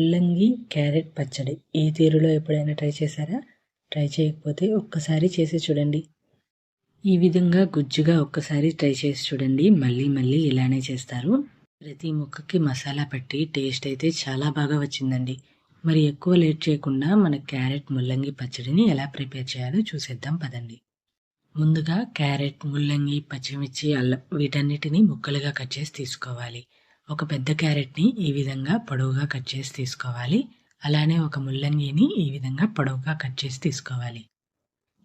ముల్లంగి క్యారెట్ పచ్చడి ఈ తీరులో ఎప్పుడైనా ట్రై చేశారా? ట్రై చేయకపోతే ఒక్కసారి చేసి చూడండి. ఈ విధంగా గుజ్జుగా ఒక్కసారి ట్రై చేసి చూడండి. మళ్ళీ మళ్ళీ ఇలానే చేస్తారు. ప్రతి ముక్కకి మసాలా పట్టి టేస్ట్ అయితే చాలా బాగా వచ్చిందండి. మరి ఎక్కువ లేట్ చేయకుండా మన క్యారెట్ ముల్లంగి పచ్చడిని ఎలా ప్రిపేర్ చేయాలో చూసేద్దాం పదండి. ముందుగా క్యారెట్, ముల్లంగి, పచ్చిమిర్చి, అల్లం వీటన్నిటిని ముక్కలుగా కట్ చేసి తీసుకోవాలి. ఒక పెద్ద క్యారెట్ని ఈ విధంగా పొడవుగా కట్ చేసి తీసుకోవాలి. అలానే ఒక ముల్లంగిని ఈ విధంగా పొడవుగా కట్ చేసి తీసుకోవాలి.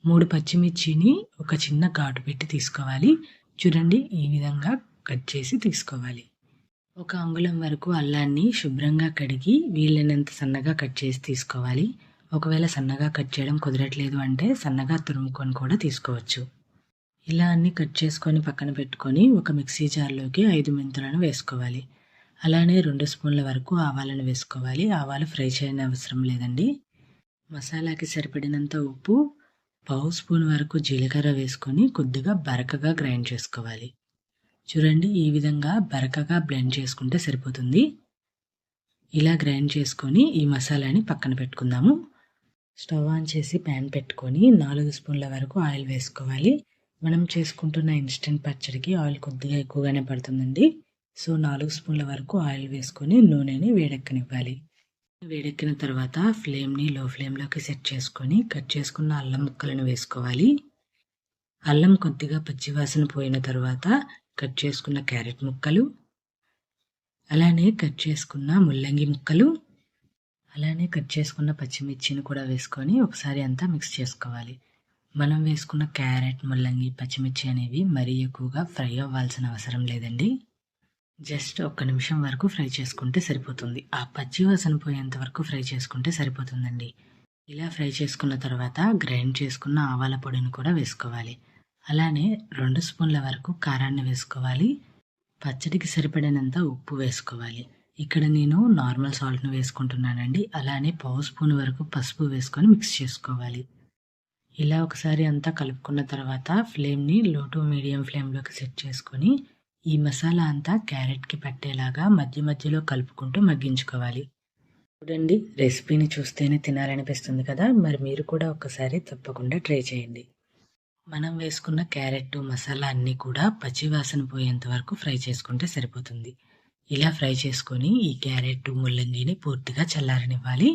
3 పచ్చిమిర్చిని ఒక చిన్న ఘాటు పెట్టి తీసుకోవాలి. చూడండి, ఈ విధంగా కట్ చేసి తీసుకోవాలి. 1 అంగుళం వరకు అల్లాన్ని శుభ్రంగా కడిగి వీలైనంత సన్నగా కట్ చేసి తీసుకోవాలి. ఒకవేళ సన్నగా కట్ చేయడం కుదరట్లేదు అంటే సన్నగా తురుముకొని కూడా తీసుకోవచ్చు. ఇలా అన్ని కట్ చేసుకొని పక్కన పెట్టుకొని ఒక మిక్సీ జార్లోకి 5 మెంతులను వేసుకోవాలి. అలానే 2 స్పూన్ల వరకు ఆవాలను వేసుకోవాలి. ఆవాలు ఫ్రై చేయని అవసరం లేదండి. మసాలాకి సరిపడినంత ఉప్పు, 1/2 స్పూన్ వరకు జీలకర్ర వేసుకొని కొద్దిగా బరకగా గ్రైండ్ చేసుకోవాలి. చూడండి, ఈ విధంగా బరకగా బ్లెండ్ చేసుకుంటే సరిపోతుంది. ఇలా గ్రైండ్ చేసుకొని ఈ మసాలాని పక్కన పెట్టుకుందాము. స్టవ్ ఆన్ చేసి ప్యాన్ పెట్టుకొని 4 స్పూన్ల వరకు ఆయిల్ వేసుకోవాలి. మనం చేసుకుంటున్న ఇన్స్టెంట్ పచ్చడికి ఆయిల్ కొద్దిగా ఎక్కువగానే పడుతుందండి. సో 4 స్పూన్ల వరకు ఆయిల్ వేసుకొని నూనెని వేడెక్కనివ్వాలి. వేడెక్కిన తర్వాత ఫ్లేమ్ని లో ఫ్లేమ్లోకి సెట్ చేసుకొని కట్ చేసుకున్న అల్లం ముక్కలను వేసుకోవాలి. అల్లం కొద్దిగా పచ్చివాసన పోయిన తర్వాత కట్ చేసుకున్న క్యారెట్ ముక్కలు, అలానే కట్ చేసుకున్న ముల్లంగి ముక్కలు, అలానే కట్ చేసుకున్న పచ్చిమిర్చిని కూడా వేసుకొని ఒకసారి అంతా మిక్స్ చేసుకోవాలి. మనం వేసుకున్న క్యారెట్, ముల్లంగి, పచ్చిమిర్చి అనేవి మరీ ఎక్కువగా ఫ్రై అవ్వాల్సిన అవసరం లేదండి. జస్ట్ 1 నిమిషం వరకు ఫ్రై చేసుకుంటే సరిపోతుంది. ఆ పచ్చి వాసన పోయేంత వరకు ఫ్రై చేసుకుంటే సరిపోతుందండి. ఇలా ఫ్రై చేసుకున్న తర్వాత గ్రైండ్ చేసుకున్న ఆవాల పొడిని కూడా వేసుకోవాలి. అలానే 2 స్పూన్ల వరకు కారాన్ని వేసుకోవాలి. పచ్చడికి సరిపడినంత ఉప్పు వేసుకోవాలి. ఇక్కడ నేను నార్మల్ సాల్ట్ను వేసుకుంటున్నానండి. అలానే 1/2 స్పూన్ వరకు పసుపు వేసుకొని మిక్స్ చేసుకోవాలి. ఇలా ఒకసారి అంతా కలుపుకున్న తర్వాత ఫ్లేమ్ని లో టు మీడియం ఫ్లేమ్లోకి సెట్ చేసుకొని ఈ మసాలా అంతా క్యారెట్కి పట్టేలాగా మధ్య మధ్యలో కలుపుకుంటూ మగ్గించుకోవాలి. చూడండి, రెసిపీని చూస్తేనే తినాలనిపిస్తుంది కదా. మరి మీరు కూడా ఒకసారి తప్పకుండా ట్రై చేయండి. మనం వేసుకున్న క్యారెట్ మసాలా అన్నీ కూడా పచ్చివాసన పోయేంత వరకు ఫ్రై చేసుకుంటే సరిపోతుంది. ఇలా ఫ్రై చేసుకొని ఈ క్యారెట్, ముల్లంగిని పూర్తిగా చల్లారనివ్వాలి.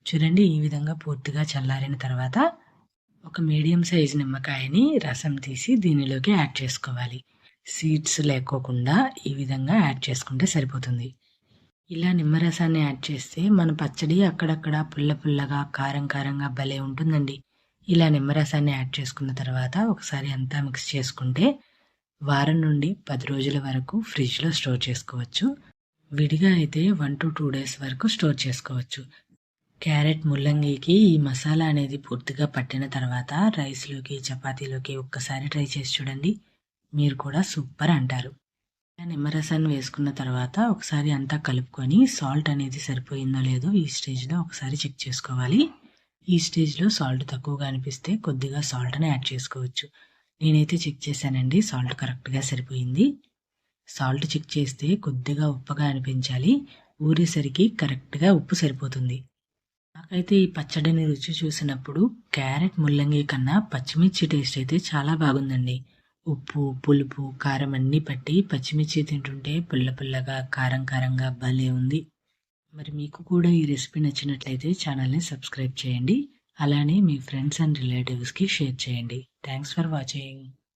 చూడండి, ఈ విధంగా పూర్తిగా చల్లారిన తర్వాత ఒక మీడియం సైజు నిమ్మకాయని రసం తీసి దీనిలోకి యాడ్ చేసుకోవాలి. సీడ్స్ లేకోకుండా ఈ విధంగా యాడ్ చేసుకుంటే సరిపోతుంది. ఇలా నిమ్మరసాన్ని యాడ్ చేస్తే మన పచ్చడి అక్కడక్కడ పుల్ల పుల్లగా, కారం కారంగా భలే ఉంటుందండి. ఇలా నిమ్మరసాన్ని యాడ్ చేసుకున్న తర్వాత ఒకసారి అంతా మిక్స్ చేసుకుంటే వారం నుండి 10 రోజుల వరకు ఫ్రిడ్జ్లో స్టోర్ చేసుకోవచ్చు. విడిగా అయితే 1 to 2 days వరకు స్టోర్ చేసుకోవచ్చు. క్యారెట్, ముల్లంగికి ఈ మసాలా అనేది పూర్తిగా పట్టిన తర్వాత రైస్లోకి, చపాతీలోకి ఒక్కసారి ట్రై చేసి చూడండి. మీరు కూడా సూపర్ అంటారు. నిమ్మరసాన్ని వేసుకున్న తర్వాత ఒకసారి అంతా కలుపుకొని సాల్ట్ అనేది సరిపోయిందో లేదో ఈ స్టేజ్లో ఒకసారి చెక్ చేసుకోవాలి. ఈ స్టేజ్లో సాల్ట్ తక్కువగా అనిపిస్తే కొద్దిగా సాల్ట్ని యాడ్ చేసుకోవచ్చు. నేనైతే చెక్ చేశానండి, సాల్ట్ కరెక్ట్గా సరిపోయింది. సాల్ట్ చెక్ చేస్తే కొద్దిగా ఉప్పగా అనిపించాలి. ఊరేసరికి కరెక్ట్గా ఉప్పు సరిపోతుంది. నాకైతే ఈ పచ్చడిని రుచి చూసినప్పుడు క్యారెట్, ముల్లంగి కన్నా పచ్చిమిర్చి టేస్ట్ అయితే చాలా బాగుందండి. ఉప్పు, పులుపు, కారం అన్నీ పట్టి పచ్చిమిర్చి తింటుంటే పుల్ల పుల్లగా, కారం కారంగా భలే ఉంది. మరి మీకు కూడా ఈ రెసిపీ నచ్చినట్లయితే ఛానల్ని సబ్స్క్రైబ్ చేయండి. అలానే మీ ఫ్రెండ్స్ అండ్ రిలేటివ్స్కి షేర్ చేయండి. Thanks for watching.